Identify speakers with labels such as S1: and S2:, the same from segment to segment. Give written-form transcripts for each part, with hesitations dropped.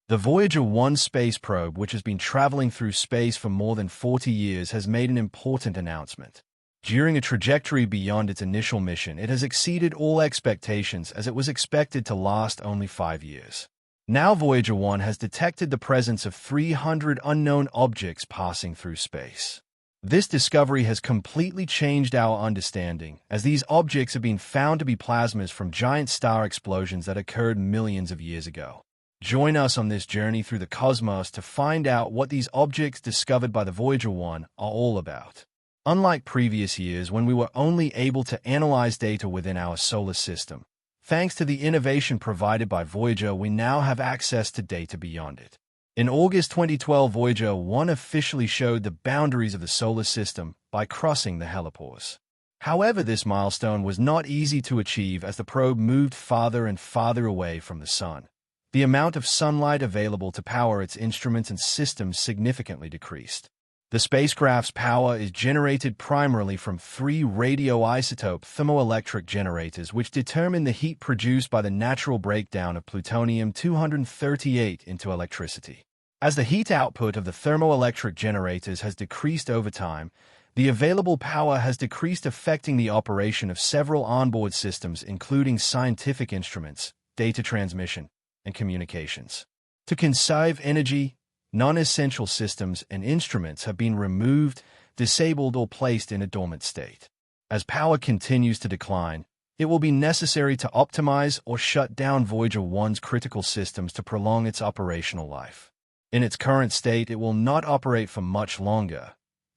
S1: The Voyager 1 space probe, which has been traveling through space for more than 40 years, has made an important announcement. During a trajectory beyond its initial mission, it has exceeded all expectations as it was expected to last only 5 years. Now Voyager 1 has detected the presence of 300 unknown objects passing through space. This discovery has completely changed our understanding, as these objects have been found to be plasmas from giant star explosions that occurred millions of years ago. Join us on this journey through the cosmos to find out what these objects discovered by the Voyager 1 are all about. Unlike previous years when we were only able to analyze data within our solar system, thanks to the innovation provided by Voyager, we now have access to data beyond it. In August 2012, Voyager 1 officially showed the boundaries of the solar system by crossing the helipause. However, this milestone was not easy to achieve as the probe moved farther and farther away from the Sun. The amount of sunlight available to power its instruments and systems significantly decreased. The spacecraft's power is generated primarily from 3 radioisotope thermoelectric generators, which determine the heat produced by the natural breakdown of plutonium-238 into electricity. As the heat output of the thermoelectric generators has decreased over time, the available power has decreased, affecting the operation of several onboard systems, including scientific instruments, data transmission, and communications. To conserve energy, non-essential systems and instruments have been removed, disabled, or placed in a dormant state. As power continues to decline, it will be necessary to optimize or shut down Voyager 1's critical systems to prolong its operational life. In its current state, it will not operate for much longer.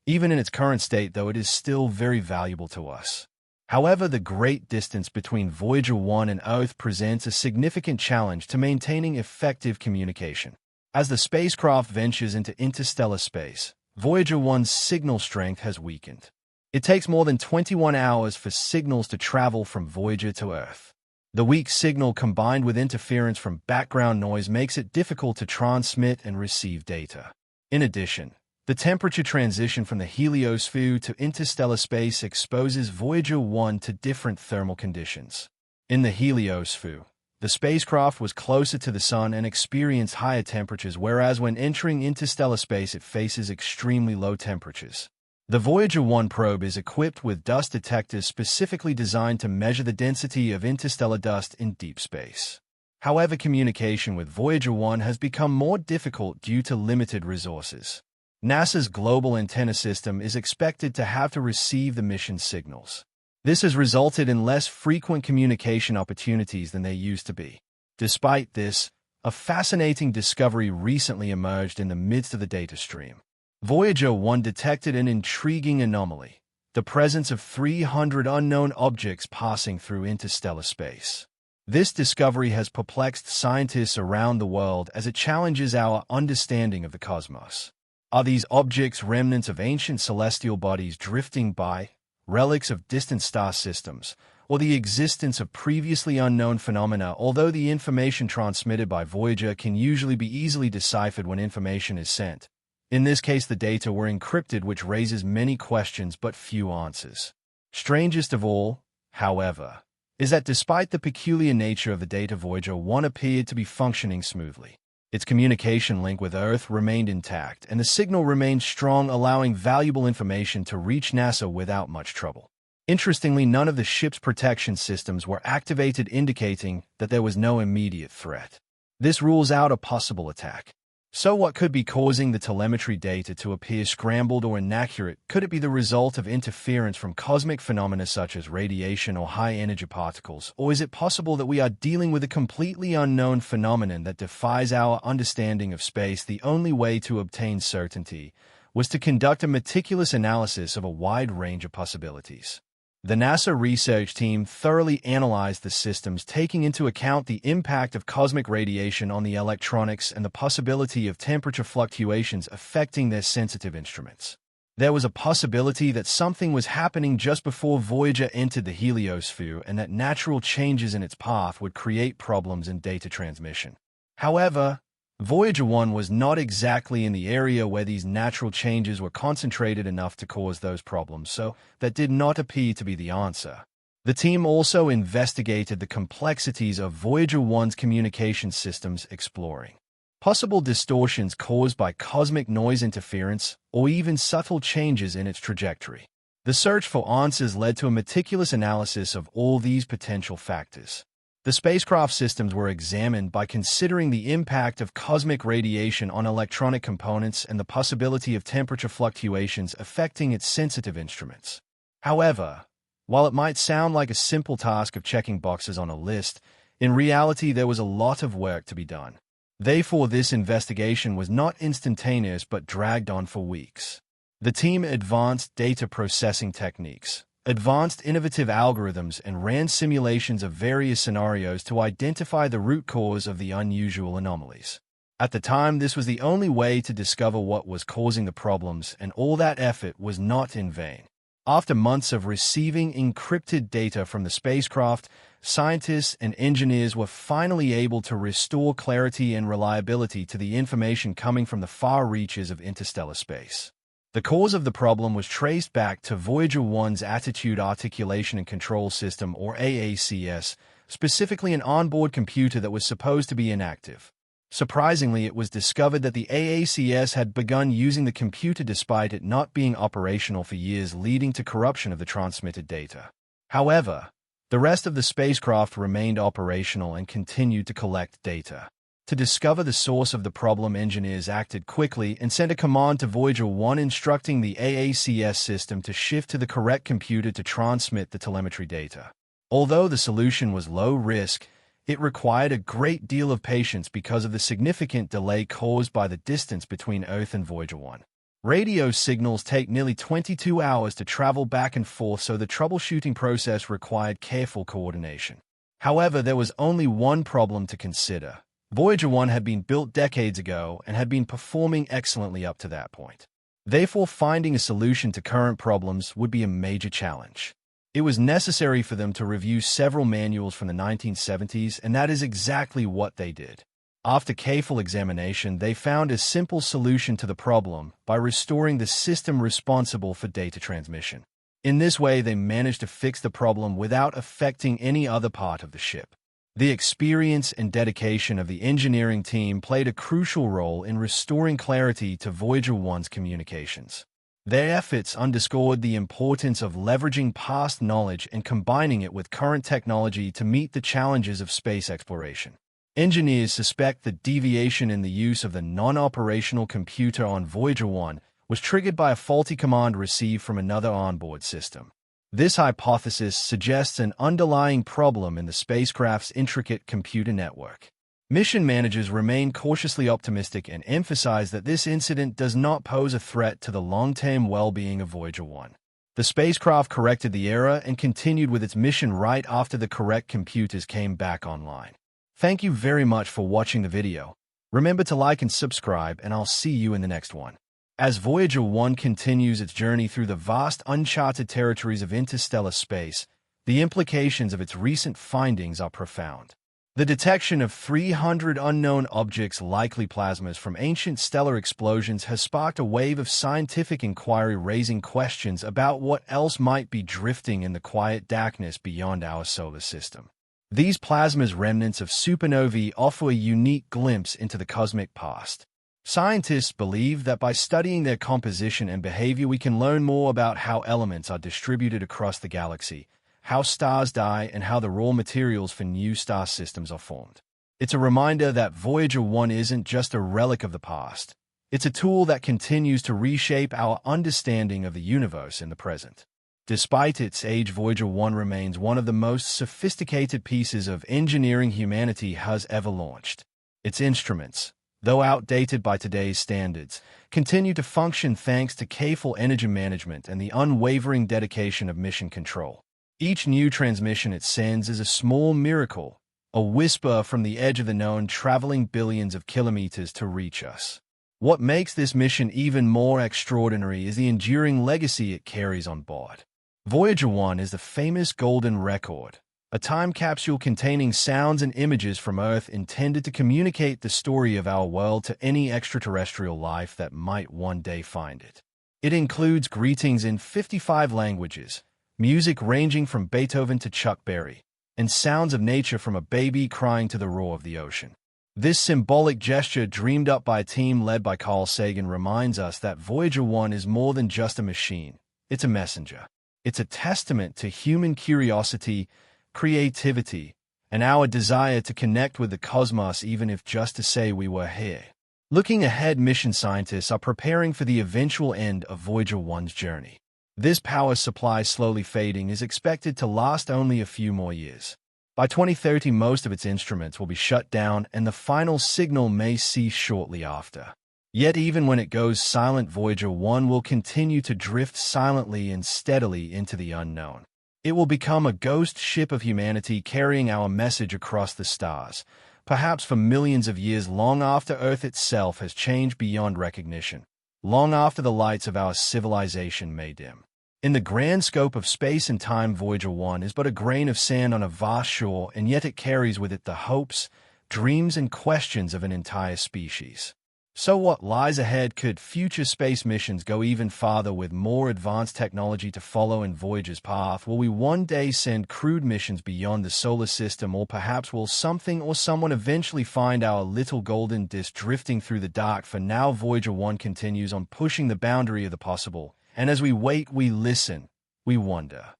S1: Even in its current state, though, it is still very valuable to us. However, the great distance between Voyager 1 and Earth presents a significant challenge to maintaining effective communication. As the spacecraft ventures into interstellar space, Voyager 1's signal strength has weakened. It takes more than 21 hours for signals to travel from Voyager to Earth. The weak signal, combined with interference from background noise, makes it difficult to transmit and receive data. In addition, the temperature transition from the heliosphere to interstellar space exposes Voyager 1 to different thermal conditions. In the heliosphere, the spacecraft was closer to the Sun and experienced higher temperatures, whereas when entering interstellar space it faces extremely low temperatures. The Voyager 1 probe is equipped with dust detectors specifically designed to measure the density of interstellar dust in deep space. However, communication with Voyager 1 has become more difficult due to limited resources. NASA's Global Antenna System is expected to have to receive the mission's signals. This has resulted in less frequent communication opportunities than there used to be. Despite this, a fascinating discovery recently emerged in the midst of the data stream. Voyager 1 detected an intriguing anomaly: the presence of 300 unknown objects passing through interstellar space. This discovery has perplexed scientists around the world as it challenges our understanding of the cosmos. Are these objects remnants of ancient celestial bodies drifting by, relics of distant star systems, or the existence of previously unknown phenomena? Although the information transmitted by Voyager can usually be easily deciphered when information is sent, in this case the data were encrypted, which raises many questions but few answers. Strangest of all, however, is that despite the peculiar nature of the data, Voyager 1 appeared to be functioning smoothly. Its communication link with Earth remained intact, and the signal remained strong, allowing valuable information to reach NASA without much trouble. Interestingly, none of the ship's protection systems were activated, indicating that there was no immediate threat. This rules out a possible attack. So what could be causing the telemetry data to appear scrambled or inaccurate? Could it be the result of interference from cosmic phenomena such as radiation or high-energy particles? Or is it possible that we are dealing with a completely unknown phenomenon that defies our understanding of space? The only way to obtain certainty was to conduct a meticulous analysis of a wide range of possibilities. The NASA research team thoroughly analyzed the systems, taking into account the impact of cosmic radiation on the electronics and the possibility of temperature fluctuations affecting their sensitive instruments. There was a possibility that something was happening just before Voyager entered the heliosphere and that natural changes in its path would create problems in data transmission. However, Voyager 1 was not exactly in the area where these natural changes were concentrated enough to cause those problems, so that did not appear to be the answer. The team also investigated the complexities of Voyager 1's communication systems, exploring possible distortions caused by cosmic noise interference, or even subtle changes in its trajectory. The search for answers led to a meticulous analysis of all these potential factors. The spacecraft systems were examined by considering the impact of cosmic radiation on electronic components and the possibility of temperature fluctuations affecting its sensitive instruments. However, while it might sound like a simple task of checking boxes on a list, in reality there was a lot of work to be done. Therefore, this investigation was not instantaneous but dragged on for weeks. The team advanced data processing techniques, advanced innovative algorithms, and ran simulations of various scenarios to identify the root cause of the unusual anomalies. At the time, this was the only way to discover what was causing the problems, and all that effort was not in vain. After months of receiving encrypted data from the spacecraft, scientists and engineers were finally able to restore clarity and reliability to the information coming from the far reaches of interstellar space. The cause of the problem was traced back to Voyager 1's Attitude Articulation and Control System, or AACS, specifically an onboard computer that was supposed to be inactive. Surprisingly, it was discovered that the AACS had begun using the computer despite it not being operational for years, leading to corruption of the transmitted data. However, the rest of the spacecraft remained operational and continued to collect data. To discover the source of the problem, engineers acted quickly and sent a command to Voyager 1 instructing the AACS system to shift to the correct computer to transmit the telemetry data. Although the solution was low risk, it required a great deal of patience because of the significant delay caused by the distance between Earth and Voyager 1. Radio signals take nearly 22 hours to travel back and forth, so the troubleshooting process required careful coordination. However, there was only one problem to consider. Voyager 1 had been built decades ago and had been performing excellently up to that point. Therefore, finding a solution to current problems would be a major challenge. It was necessary for them to review several manuals from the 1970s, and that is exactly what they did. After careful examination, they found a simple solution to the problem by restoring the system responsible for data transmission. In this way, they managed to fix the problem without affecting any other part of the ship. The experience and dedication of the engineering team played a crucial role in restoring clarity to Voyager 1's communications. Their efforts underscored the importance of leveraging past knowledge and combining it with current technology to meet the challenges of space exploration. Engineers suspect the deviation in the use of the non-operational computer on Voyager 1 was triggered by a faulty command received from another onboard system. This hypothesis suggests an underlying problem in the spacecraft's intricate computer network. Mission managers remain cautiously optimistic and emphasize that this incident does not pose a threat to the long-term well-being of Voyager 1. The spacecraft corrected the error and continued with its mission right after the correct computers came back online. Thank you very much for watching the video. Remember to like and subscribe, and I'll see you in the next one. As Voyager 1 continues its journey through the vast uncharted territories of interstellar space, the implications of its recent findings are profound. The detection of 300 unknown objects, likely plasmas from ancient stellar explosions, has sparked a wave of scientific inquiry, raising questions about what else might be drifting in the quiet darkness beyond our solar system. These plasmas, remnants of supernovae, offer a unique glimpse into the cosmic past. Scientists believe that by studying their composition and behavior, we can learn more about how elements are distributed across the galaxy, how stars die, and how the raw materials for new star systems are formed. It's a reminder that Voyager 1 isn't just a relic of the past. It's a tool that continues to reshape our understanding of the universe in the present. Despite its age, Voyager 1 remains one of the most sophisticated pieces of engineering humanity has ever launched. Its instruments, though outdated by today's standards, continue to function thanks to careful energy management and the unwavering dedication of mission control. Each new transmission it sends is a small miracle, a whisper from the edge of the known, traveling billions of kilometers to reach us. What makes this mission even more extraordinary is the enduring legacy it carries on board. Voyager 1 is the famous Golden Record, a time capsule containing sounds and images from Earth intended to communicate the story of our world to any extraterrestrial life that might one day find it. It includes greetings in 55 languages, music ranging from Beethoven to Chuck Berry, and sounds of nature from a baby crying to the roar of the ocean. This symbolic gesture, dreamed up by a team led by Carl Sagan, reminds us that Voyager 1 is more than just a machine. It's a messenger. It's a testament to human curiosity, creativity, and our desire to connect with the cosmos, even if just to say we were here. Looking ahead, mission scientists are preparing for the eventual end of Voyager 1's journey. This power supply, slowly fading, is expected to last only a few more years. By 2030, most of its instruments will be shut down, and the final signal may cease shortly after. Yet even when it goes silent, Voyager 1 will continue to drift silently and steadily into the unknown. It will become a ghost ship of humanity, carrying our message across the stars, perhaps for millions of years, long after Earth itself has changed beyond recognition, long after the lights of our civilization may dim. In the grand scope of space and time, Voyager 1 is but a grain of sand on a vast shore, and yet it carries with it the hopes, dreams, and questions of an entire species. So what lies ahead? Could future space missions go even farther with more advanced technology to follow in Voyager's path? Will we one day send crewed missions beyond the solar system, or perhaps will something or someone eventually find our little golden disk drifting through the dark? For now, Voyager 1 continues on, pushing the boundary of the possible. And as we wait, we listen, we wonder.